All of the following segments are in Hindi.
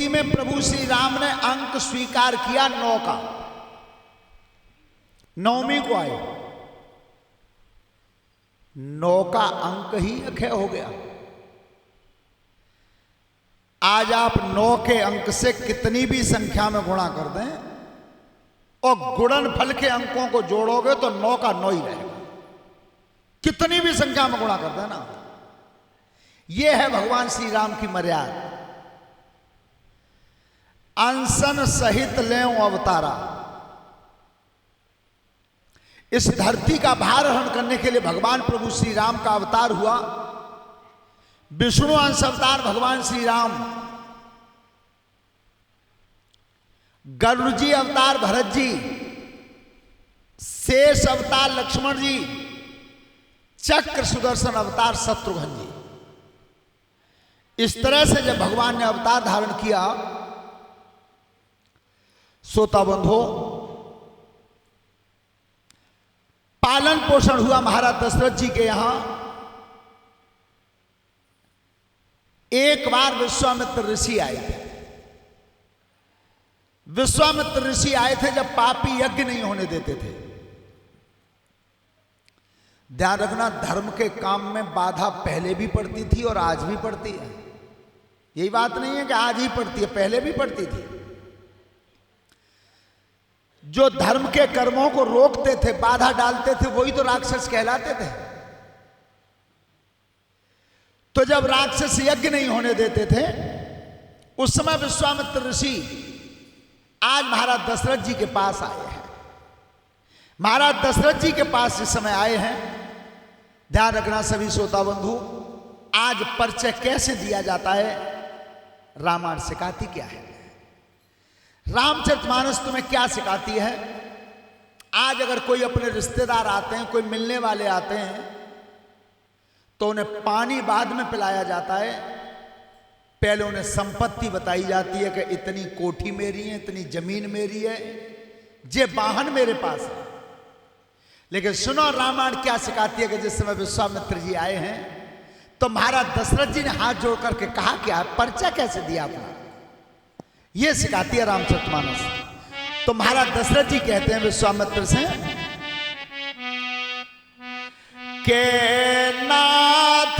स्तुति में प्रभु श्री राम ने अंक स्वीकार किया 9 का। 9वीं को आए, 9 का अंक ही अक्षय हो गया। आज आप 9 के अंक से कितनी भी संख्या में गुणा कर दें और गुणनफल के अंकों को जोड़ोगे तो 9 का 9 ही रहेगा, कितनी भी संख्या में गुणा कर देना। यह है भगवान श्री राम की मर्यादा। अंसन सहित लें अवतारा, इस धरती का भार हरण करने के लिए भगवान प्रभु श्री राम का अवतार हुआ। विष्णु अंश अवतार भगवान श्री राम, गरुड़ जी अवतार भरत जी, शेष अवतार लक्ष्मण जी, चक्र सुदर्शन अवतार शत्रुघ्न जी। इस तरह से जब भगवान ने अवतार धारण किया, श्रोता बंधो, पालन पोषण हुआ महाराज दशरथ जी के यहां। एक बार विश्वामित्र ऋषि आए थे। विश्वामित्र ऋषि आए थे जब पापी यज्ञ नहीं होने देते थे। ध्यान रखना, धर्म के काम में बाधा पहले भी पड़ती थी और आज भी पड़ती है। यही बात नहीं है कि आज ही पड़ती है, पहले भी पड़ती थी। जो धर्म के कर्मों को रोकते थे, बाधा डालते थे, वही तो राक्षस कहलाते थे। तो जब राक्षस यज्ञ नहीं होने देते थे, उस समय विश्वामित्र ऋषि आज महाराज दशरथ जी के पास आए हैं। महाराज दशरथ जी के पास इस समय आए हैं। ध्यान रखना सभी श्रोता बंधु, आज परिचय कैसे दिया जाता है, रामायण सिखाती क्या है, रामचरितमानस तुम्हें क्या सिखाती है। आज अगर कोई अपने रिश्तेदार आते हैं, कोई मिलने वाले आते हैं, तो उन्हें पानी बाद में पिलाया जाता है। पहले उन्हें संपत्ति बताई जाती है कि इतनी कोठी मेरी है, इतनी जमीन मेरी है, ये वाहन मेरे पास है। लेकिन सुनो रामायण क्या सिखाती है कि जिस समय विश्वामित्र जी आए हैं, तो महाराज दशरथ जी ने हाथ जोड़ करके कहा, क्या परिचय कैसे दिया अपना, ये सिखाती है रामचरितमानस। तो महाराज दशरथ जी कहते हैं विश्वामित्र से के नाथ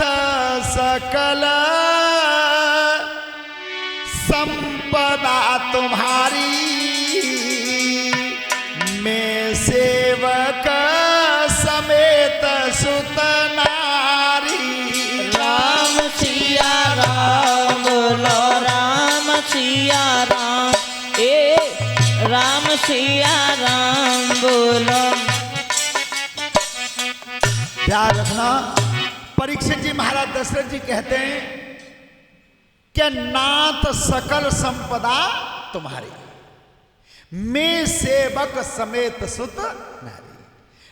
सकल संपदा तुम्हारी, मैं सेवक समेत सुत नारी। राम सिया राम बोलो, राम सिया राम, राम सिया राम बोलो। ध्यान रखना, परीक्षित जी महाराज दशरथ जी कहते हैं कि नाथ सकल संपदा तुम्हारी, मैं सेवक समेत सुत नारी।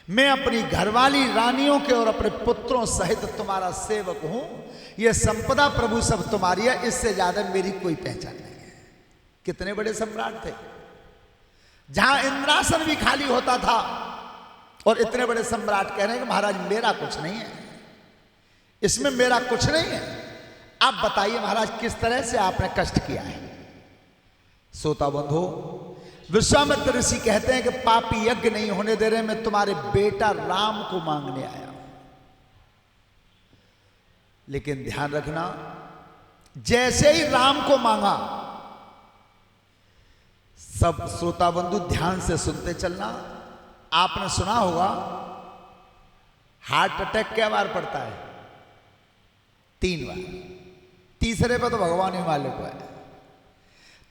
मैं अपनी घरवाली रानियों के और अपने पुत्रों सहित तुम्हारा सेवक हूं। यह संपदा प्रभु सब तुम्हारी है, इससे ज्यादा मेरी कोई पहचान नहीं है। कितने बड़े सम्राट थे, जहां इंद्रासन भी खाली होता था और इतने बड़े सम्राट कह रहे हैं कि महाराज मेरा कुछ नहीं है, इसमें मेरा कुछ नहीं है। आप बताइए महाराज किस तरह से आपने कष्ट किया है। श्रोता बंधु, विश्वामित्र ऋषि कहते हैं कि पापी यज्ञ नहीं होने दे रहे, मैं तुम्हारे बेटा राम को मांगने आया हूं। लेकिन ध्यान रखना, जैसे ही राम को मांगा, सब श्रोता बंधु ध्यान से सुनते चलना। आपने सुना होगा हार्ट अटैक क्या बार पड़ता है, 3 बार, तीसरे पे तो भगवान हिमालय को है।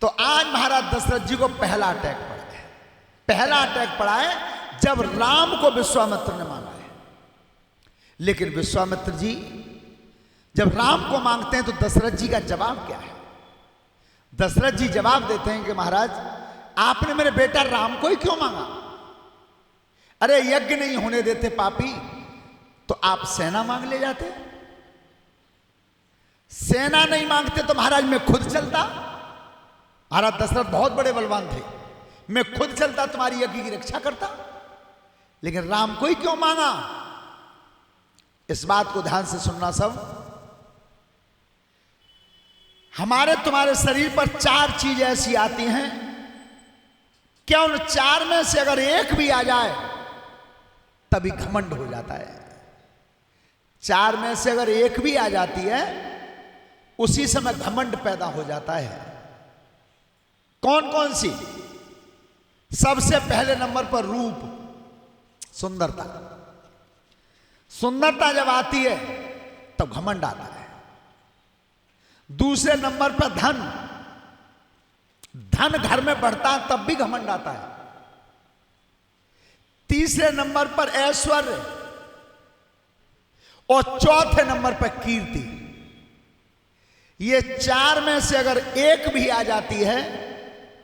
तो आज महाराज दशरथ जी को पहला अटैक पड़ा है। पहला अटैक पड़ा है जब राम को विश्वामित्र ने मांगा है। लेकिन विश्वामित्र जी जब राम को मांगते हैं तो दशरथ जी का जवाब क्या है। दशरथ जी जवाब देते हैं कि महाराज आपने मेरे बेटा राम को ही क्यों मांगा। अरे यज्ञ नहीं होने देते पापी, तो आप सेना मांग ले जाते। सेना नहीं मांगते तो महाराज मैं खुद चलता। महाराज दशरथ बहुत बड़े बलवान थे, मैं खुद चलता तुम्हारी यज्ञ की रक्षा करता। लेकिन राम को ही क्यों मांगा। इस बात को ध्यान से सुनना सब। हमारे तुम्हारे शरीर पर 4 चीज ऐसी आती हैं, क्या उन 4 में से अगर एक भी आ जाए तभी घमंड हो जाता है। 4 में से अगर एक भी आ जाती है उसी समय घमंड पैदा हो जाता है। कौन कौन सी? सबसे पहले नंबर पर रूप, सुंदरता। सुंदरता जब आती है तब घमंड आता है। दूसरे नंबर पर धन, धन घर में बढ़ता है तब भी घमंड आता है। तीसरे नंबर पर ऐश्वर्य और चौथे नंबर पर कीर्ति। ये 4 में से अगर एक भी आ जाती है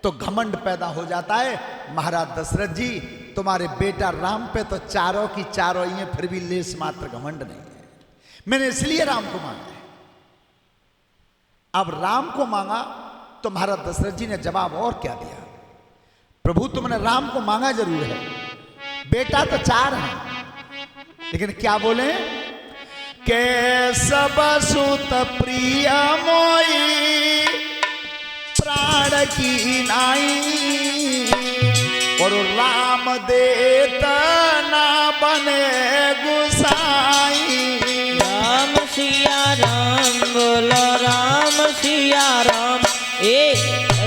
तो घमंड पैदा हो जाता है। महाराज दशरथ जी, तुम्हारे बेटा राम पे तो चारों की चारों ही हैं, फिर भी लेस मात्र घमंड नहीं है। मैंने इसलिए राम को मांगा है। अब राम को मांगा तो महाराज दशरथ जी ने जवाब और क्या दिया? प्रभु तुमने राम को मांगा जरूर है, बेटा तो 4 हैं, लेकिन क्या बोले? केशव सुत प्रिय मोई प्राण की नाई, और राम देत ना बने गुसाई। राम सिया राम बोलो राम सिया राम,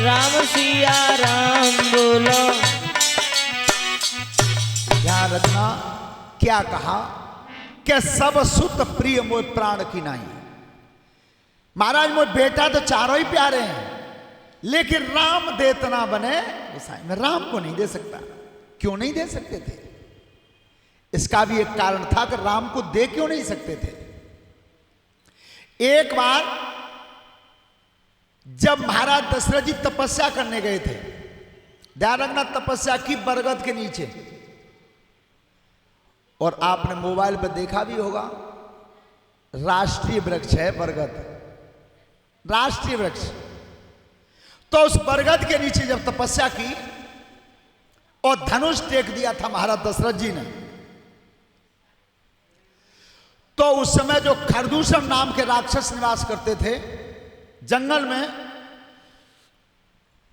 राम सिया राम बोलो। ध्यान रखना क्या कहा कि सब सुत प्रिय मोय प्राण की नाई। महाराज मोय बेटा तो चारों ही प्यारे हैं, लेकिन राम देतना बने गुसाई। मैं राम को नहीं दे सकता। क्यों नहीं दे सकते थे? इसका भी एक कारण था कि राम को दे क्यों नहीं सकते थे। एक बार जब महाराज दशरथ जी तपस्या करने गए थे, ध्यान रखना तपस्या की बरगद के नीचे, और आपने मोबाइल पर देखा भी होगा, राष्ट्रीय वृक्ष है बरगद, राष्ट्रीय वृक्ष। तो उस बरगद के नीचे जब तपस्या की और धनुष टेक दिया था महाराज दशरथ जी ने, तो उस समय जो खरदूषण नाम के राक्षस निवास करते थे जंगल में,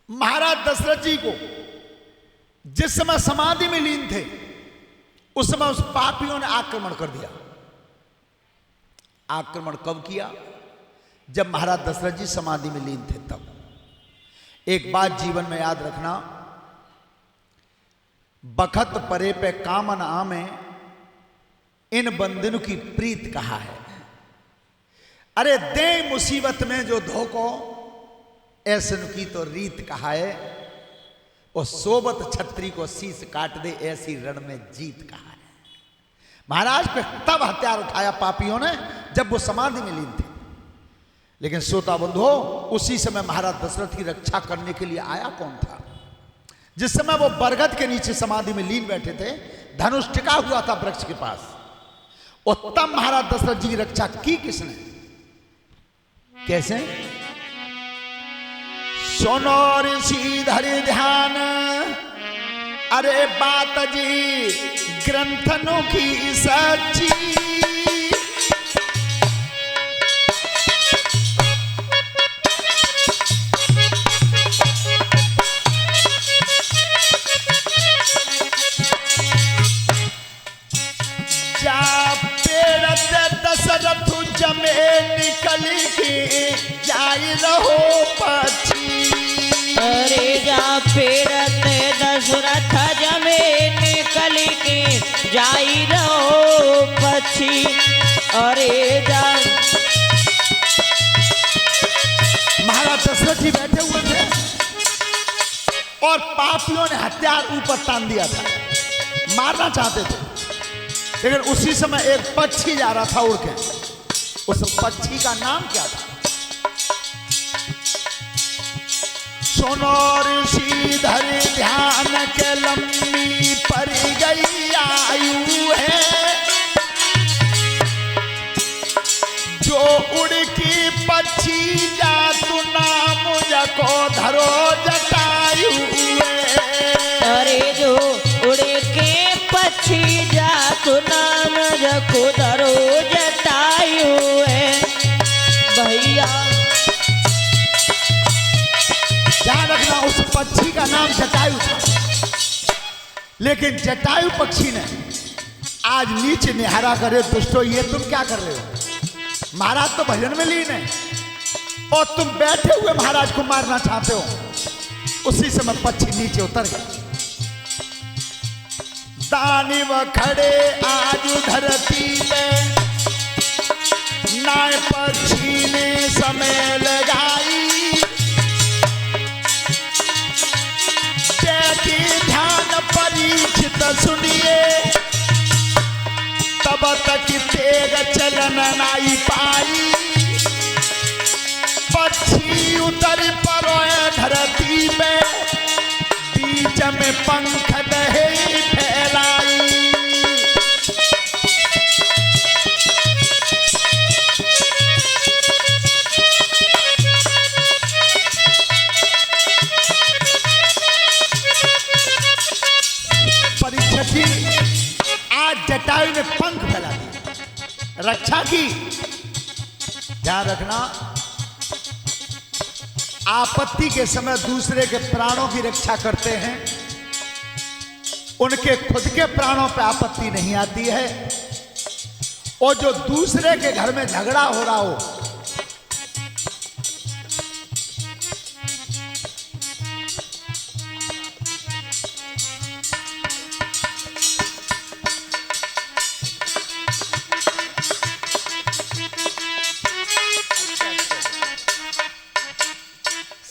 महाराज दशरथ जी को जिस समय समाधि में लीन थे उस समय उस पापियों ने आक्रमण कर दिया। आक्रमण कब किया? जब महाराज दशरथ जी समाधि में लीन थे तब। एक बात जीवन में याद रखना, बखत परे पे कामन आमे, इन बंधनों की प्रीत कहा है। अरे दे मुसीबत में जो धोखो, ऐसन की तो रीत कहा है। और सोबत छत्री को शीश काट दे, ऐसी रण में जीत कहा है। महाराज पे तब हथियार उठाया पापियों ने जब वो समाधि में लीन थे। लेकिन श्रोता बंधुओं, उसी समय महाराज दशरथ की रक्षा करने के लिए आया कौन था? जिस समय वो बरगद के नीचे समाधि में लीन बैठे थे, धनुष टिका हुआ था वृक्ष के पास, और तब महाराज दशरथ जी की रक्षा की किसने? कैसे? सुनो ऋषि धरि ध्यान, अरे बात जी ग्रंथनों की सच्ची। जा पेड़ दशरथ जमे निकल के जाई रहो पक्षी। अरे जा पेड़ दशरथ जमे निकल के जाई रहो पक्षी। अरे जा महाराज दशरथ जी बैठे हुए थे और पापियों ने हथियार ऊपर तान दिया था, मारना चाहते थे। लेकिन उसी समय एक पक्षी जा रहा था उड़ के। उस पक्षी का नाम क्या था? सुनो ऋषि धरि ध्यान के लंबी पड़ गई आयु है, जो उड़ की पक्षी जातु नाम जको धरो जटायु है। अरे जो उड़ के पक्षी जातु नाम जको धरो जटायु है। भैया नाम जटायु था। लेकिन जटायु पक्षी ने आज नीचे निहारा करे, दुष्टो ये तुम क्या कर रहे हो? महाराज तो भजन में लीन है और तुम बैठे हुए महाराज को मारना चाहते हो। उसी समय पक्षी नीचे उतर गए। दानिव खड़े आज धरती पे, नाय पक्षी ने समय लगाई, जैकी ध्यान परीक्षित सुनिए, तब तक तेग चलन नाई पाई। पक्षी उतर परोए धरती पे, बीच में पंख दहे फैलाई। परीक्षित जी आज जटायु ने पंख फैला दिए, रक्षा की। ध्यान रखना, आपत्ति के समय दूसरे के प्राणों की रक्षा करते हैं, उनके खुद के प्राणों पे आपत्ति नहीं आती है। और जो दूसरे के घर में झगड़ा हो रहा हो,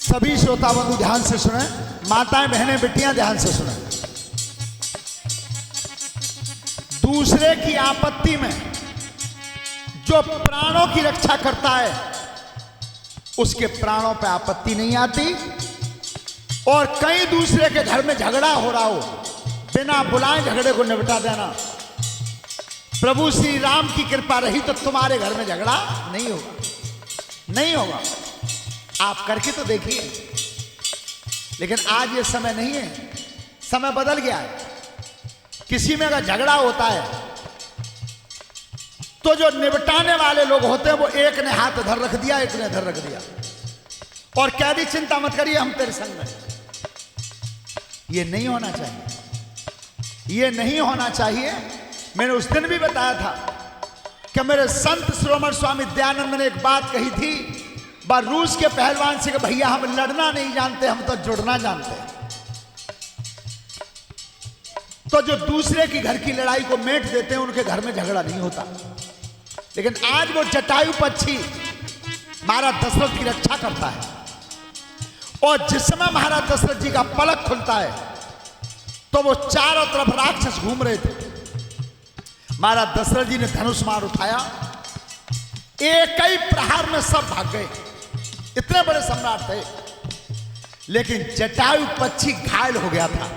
सभी श्रोता बंधु ध्यान से सुने, माताएं बहनें बेटियां ध्यान से सुने। दूसरे की आपत्ति में जो प्राणों की रक्षा करता है, उसके प्राणों पे आपत्ति नहीं आती। और कहीं दूसरे के घर में झगड़ा हो रहा हो, बिना बुलाए झगड़े को निपटा देना। प्रभु श्री राम की कृपा रही तो तुम्हारे घर में झगड़ा नहीं होगा, नहीं होगा। आप करके तो देखिए। लेकिन आज ये समय नहीं है, समय बदल गया है। किसी में अगर झगड़ा होता है तो जो निपटाने वाले लोग होते हैं वो एक ने हाथ इधर रख दिया, एक ने इधर रख दिया और कह दी चिंता मत करिए हम तेरे संग में। ये नहीं होना चाहिए, ये नहीं होना चाहिए। मैंने उस दिन भी बताया था कि मेरे संत शिरोमणि स्वामी दयानंद ने एक बात कही थी, बार रूस के पहलवान से कि भैया हम लड़ना नहीं जानते, हम तो जुड़ना जानते हैं। तो जो दूसरे की घर की लड़ाई को मेट देते हैं उनके घर में झगड़ा नहीं होता। लेकिन आज वो जटायु पक्षी महाराज दशरथ की रक्षा करता है। और जिस समय महाराज दशरथ जी का पलक खुलता है तो वो चारों तरफ राक्षस घूम रहे थे। महाराज दशरथ जी ने धनुष मार उठाया, एक ही प्रहार में सब भाग गए। इतने बड़े सम्राट थे। लेकिन जटायु पक्षी घायल हो गया था।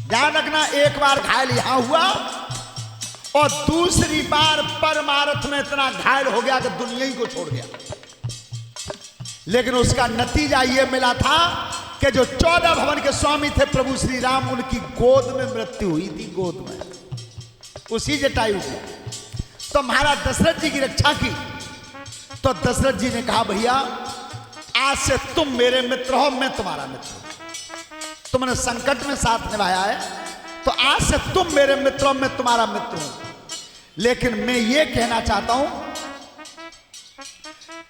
ध्यान रखना, एक बार घायल यहां हुआ और दूसरी बार परमारथ में इतना घायल हो गया कि दुनिया ही को छोड़ गया। लेकिन उसका नतीजा यह मिला था कि जो 14 भवन के स्वामी थे प्रभु श्री राम, उनकी गोद में मृत्यु हुई थी, गोद में, उसी जटायु की। तो महाराज दशरथ जी की रक्षा की। तो दशरथ जी ने कहा भैया आज से तुम मेरे मित्र हो, मैं तुम्हारा मित्र हूं। तुमने संकट में साथ निभाया है तो आज से तुम मेरे मित्र हो, मैं तुम्हारा मित्र हूं। लेकिन मैं ये कहना चाहता हूं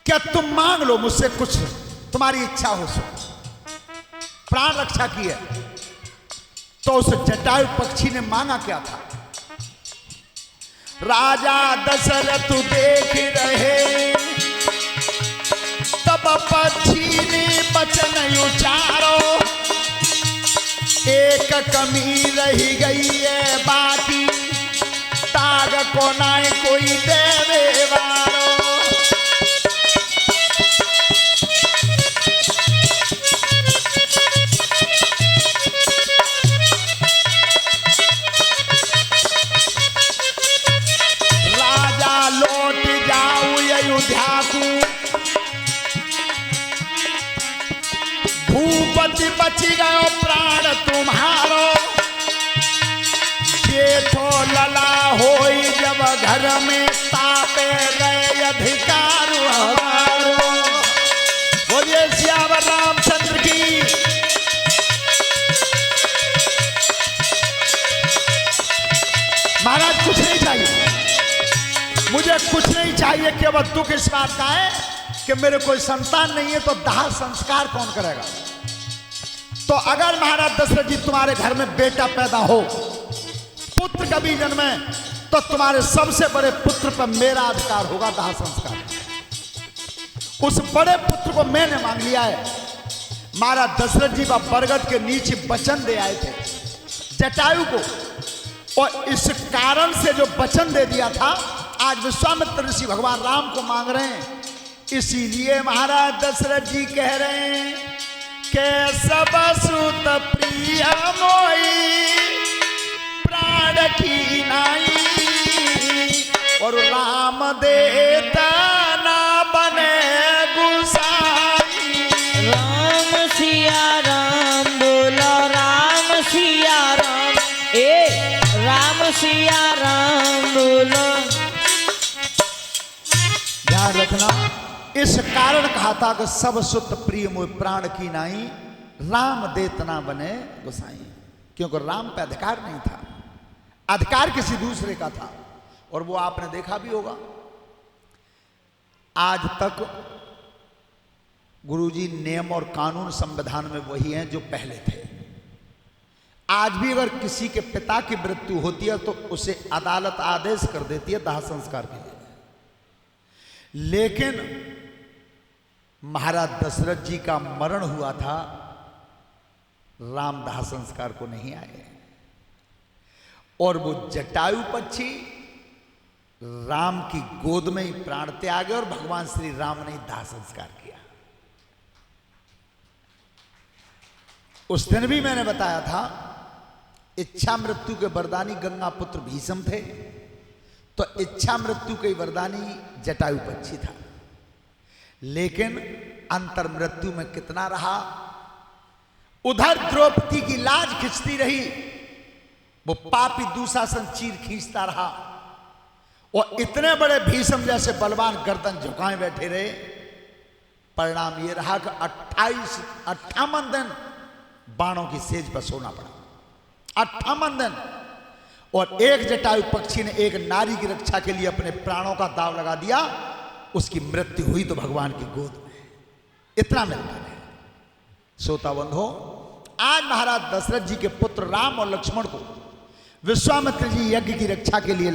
क्या तुम मांग लो मुझसे कुछ, तुम्हारी इच्छा हो सो। प्राण रक्षा की है। तो उस जटायु पक्षी ने मांगा क्या था? राजा दशरथ देख रहे तब पक्षी ने वचन उचारो, एक कमी रही गई है बाकी, ताग को ना कोई देवे वारो। राजा लौट जाऊ अयोध्या को, भूपति बच गयो प्राण तुम्हारो, जेठो लला होई जब घर में, तापे गए अधिकार हमारो। बोलिए सियावर रामचंद्र की। मुझे कुछ नहीं चाहिए, केवल दुख इस बात का है कि मेरे कोई संतान नहीं है, तो दाह संस्कार कौन करेगा। तो अगर महाराज दशरथ जी तुम्हारे घर में बेटा पैदा हो, पुत्र कभी जन्मे, तो तुम्हारे सबसे बड़े पुत्र पर मेरा अधिकार होगा दाह संस्कार। उस बड़े पुत्र को मैंने मांग लिया है। महाराज दशरथ जी बरगद के नीचे वचन दे आए थे जटायु को, और इस कारण से जो वचन दे दिया था, आज विश्वामित्र ऋषि भगवान राम को मांग रहे हैं। इसीलिए महाराज दशरथ जी कह रहे हैं कि सब सुत प्रिय मोई प्राण की नाई, और राम देता ना बने गुसाई। राम सिया राम बोलो राम सिया राम, राम सिया राम बोलो। ध्यान रखना, इस कारण कहा था कि सब सुत प्रिय मोह प्राण की नाई, राम देतना बने गोसाई। क्योंकि राम पे अधिकार नहीं था, अधिकार किसी दूसरे का था। और वो आपने देखा भी होगा, आज तक गुरुजी नियम और कानून संविधान में वही हैं जो पहले थे। आज भी अगर किसी के पिता की मृत्यु होती है तो उसे अदालत आदेश कर देती है दाह संस्कार के लिए। लेकिन महाराज दशरथ जी का मरण हुआ था, राम दाह संस्कार को नहीं आए, और वो जटायु पक्षी राम की गोद में ही प्राण त्यागे और भगवान श्री राम ने दाह संस्कार किया। उस दिन भी मैंने बताया था, इच्छा मृत्यु के वरदानी गंगा पुत्र भीष्म थे, तो इच्छा मृत्यु के वरदानी जटायु पक्षी था। लेकिन अंतर मृत्यु में कितना रहा। उधर द्रौपदी की लाज खिंचती रही, वो पापी दुशासन चीर खींचता रहा, और इतने बड़े भीष्म जैसे बलवान गर्दन झुकाए बैठे रहे। परिणाम ये रहा कि 58 दिन बाणों की सेज पर सोना पड़ा, 58 दिन। और एक जटायु पक्षी ने एक नारी की रक्षा के लिए अपने प्राणों का दाव लगा दिया, उसकी मृत्यु हुई तो भगवान की गोद में। इतना मिलता है। श्रोता बंधो, आज महाराज दशरथ जी के पुत्र राम और लक्ष्मण को विश्वामित्र जी यज्ञ की रक्षा के लिए